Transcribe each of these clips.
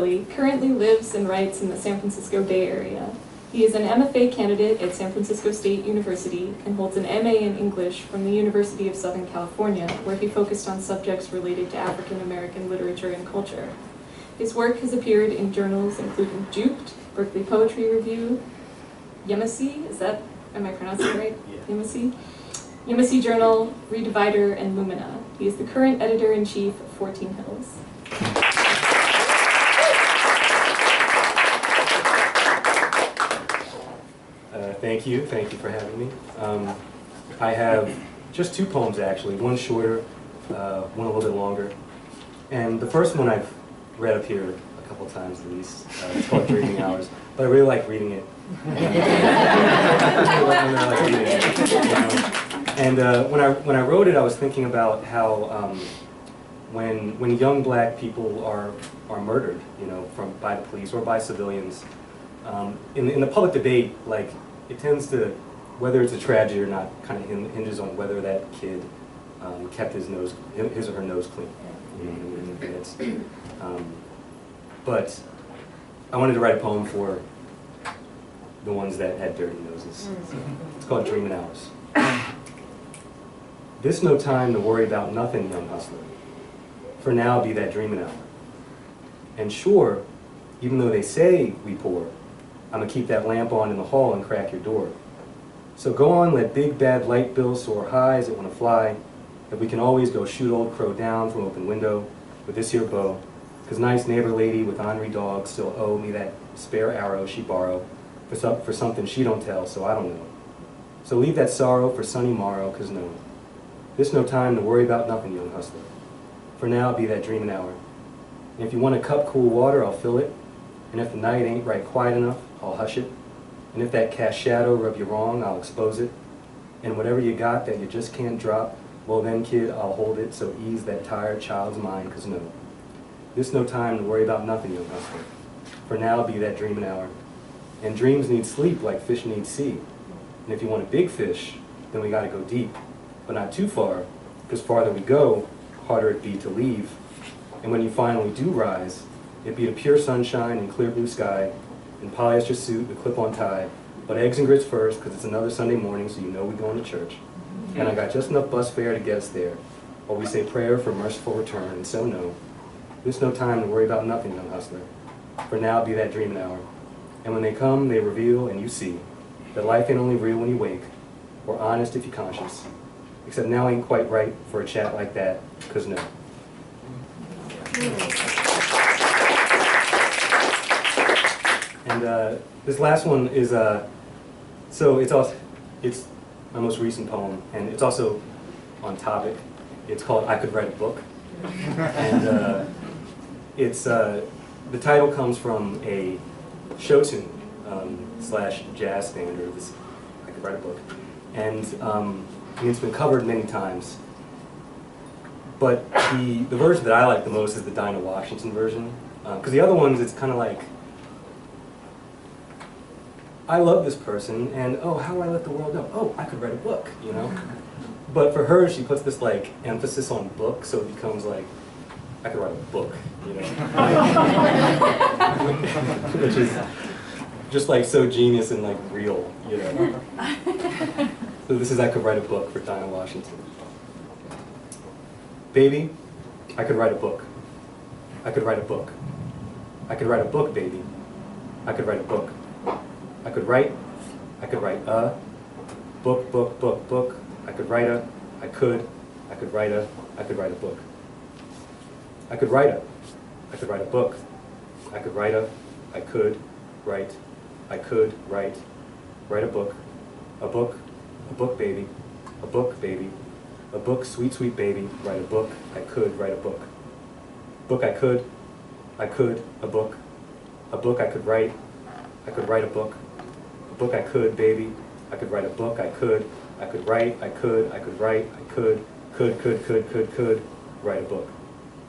Shirley currently lives and writes in the San Francisco Bay Area. He is an MFA candidate at San Francisco State University and holds an MA in English from the University of Southern California, where he focused on subjects related to African American literature and culture. His work has appeared in journals including Juped, Berkeley Poetry Review, Yemisi, am I pronouncing it right? Yeah. Yemisi Journal, Redivider, and Lumina. He is the current editor-in-chief of 14 Hills. Thank you for having me. I have just two poems actually, one shorter, one a little bit longer. And the first one I've read up here a couple times at least. It's called Dreaming Hours, but I really like reading it. And when I wrote it, I was thinking about how when young black people are murdered, by the police or by civilians, in the public debate, like it tends to, whether it's a tragedy or not, kind of hinges on whether that kid kept his or her nose clean. But I wanted to write a poem for the ones that had dirty noses. It's called Dreaming Hours. This no time to worry about nothing, young hustler. For now be that dreaming hour. And sure, even though they say we poor, I'ma keep that lamp on in the hall and crack your door. So go on, let big bad light bills soar high as it wanna fly, that we can always go shoot old crow down from open window with this here bow, 'cause nice neighbor lady with ornery dog still owe me that spare arrow she borrow for something she don't tell, so I don't know. So leave that sorrow for sunny morrow, 'cause no, this no time to worry about nothing, young hustler. For now, be that dreaming hour. And if you want a cup cool water, I'll fill it. And if the night ain't right quiet enough, I'll hush it. And if that cast shadow rub you wrong, I'll expose it. And whatever you got that you just can't drop, well then, kid, I'll hold it, so ease that tired child's mind, 'cause no, this no time to worry about nothing, young hustler. For now, be that dreaming hour. And dreams need sleep like fish need sea. And if you want a big fish, then we gotta go deep, but not too far, because farther we go, harder it be to leave. And when you finally do rise, it be to pure sunshine and clear blue sky, and polyester suit with clip-on tie, but eggs and grits first, because it's another Sunday morning, so you know we're going to church. And I got just enough bus fare to get us there, while we say prayer for merciful return, and so no, there's no time to worry about nothing, young hustler. For now, be that dreaming hour. And when they come, they reveal, and you see, that life ain't only real when you wake, or honest if you're conscious. Except now ain't quite right for a chat like that, 'cause no. And this last one is, so it's my most recent poem, and it's also on topic. It's called I Could Write a Book. And the title comes from a show tune slash jazz standard. I Could Write a Book. And it's been covered many times. But the version that I like the most is the Dinah Washington version. Because the other ones, it's kind of like, I love this person, and oh, how do I let the world know? Oh, I could write a book, But for her, she puts this like emphasis on book, so it becomes like, I could write a book, Which is just like so genius and like real, So this is I Could Write a Book for Donnell, Washington. Baby, I could write a book. I could write a book. I could write a book, baby. I could write a book. I could write a book, book, book, book. I could write a, I could write a, I could write a book. I could write a book. I could write a, I could write a book, a book, baby, a book, baby, a book, sweet, sweet baby, write a book, I could write a book. Book I could, a book I could write a book I could, baby, I could write a book, I could write, I could write, I could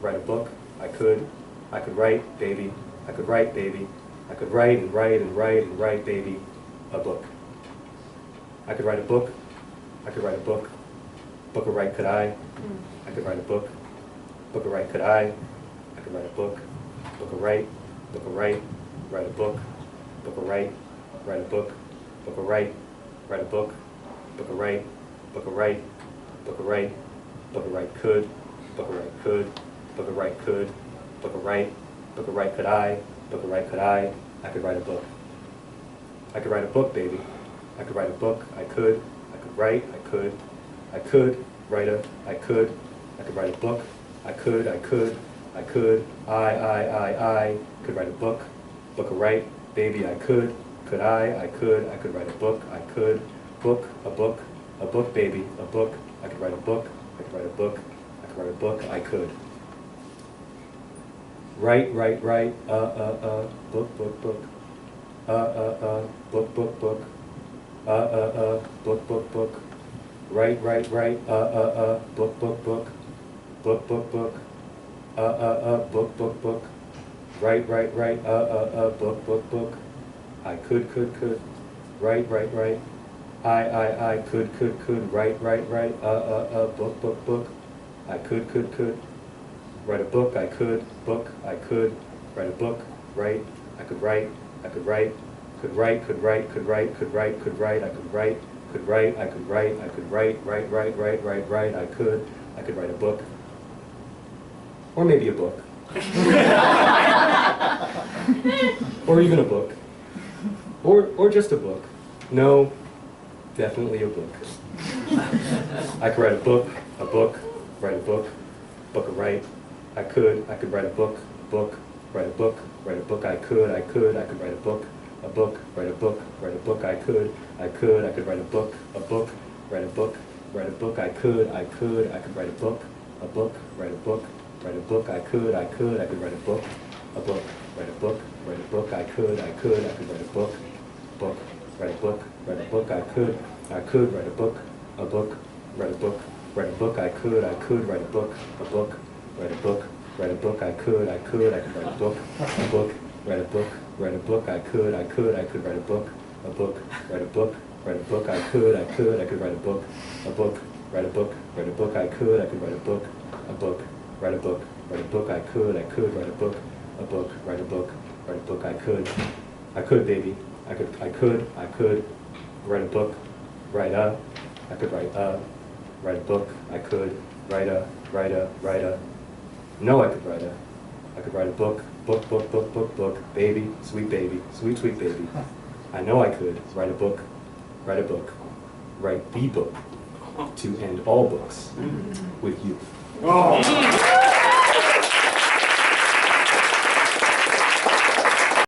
write a book, I could write, baby, I could write, baby, I could write and write and write and write, baby, a book. I could write a book, book of write could I could write a book of write could I could write a book of write book a write a book a write a book a write a book a write book a write book a write could book a write could book a write could book a write could I book a write could I could write a book. I could write a book, baby. I could write a book. I could write. I could write a. I could write a book. I could I could write a book a write, baby. I could I could write a book. I could book, baby, a book. I could write a book. I could write a book. I could write a book. I could write, book, book, book, book, book, book, book, book, book, book, write, book, book, book, book, book, book, book, book, write, book, book, book, I could, write, I could, write, book, book, book, I could, write a book, I could, write a book, write, I could write, I could write, I could write, I could write, I could write, I could write, I could write, I could write a book, or maybe a book, or even a book, or just a book, no, definitely a book. I could write a book, write a book, book a write, I could write a book, write a book, I could write a book, write a book, I could write a book, write a book, I could write a book, write a book, I could write a book, write a book, I could write a book, write a book, I could write a book, write a book, I could write a book, write a book, I could write a book, write a book, I could write a book, write a book, I could write a book, I could write a book, write a book, I could write a book, write a book, I could write a book, write a book, I could, baby, I could write a book, write a, I could write a book, I could write a, no, I could write a book, baby, sweet baby, sweet baby. I know I could write a book, write the book, to end all books with you. Oh.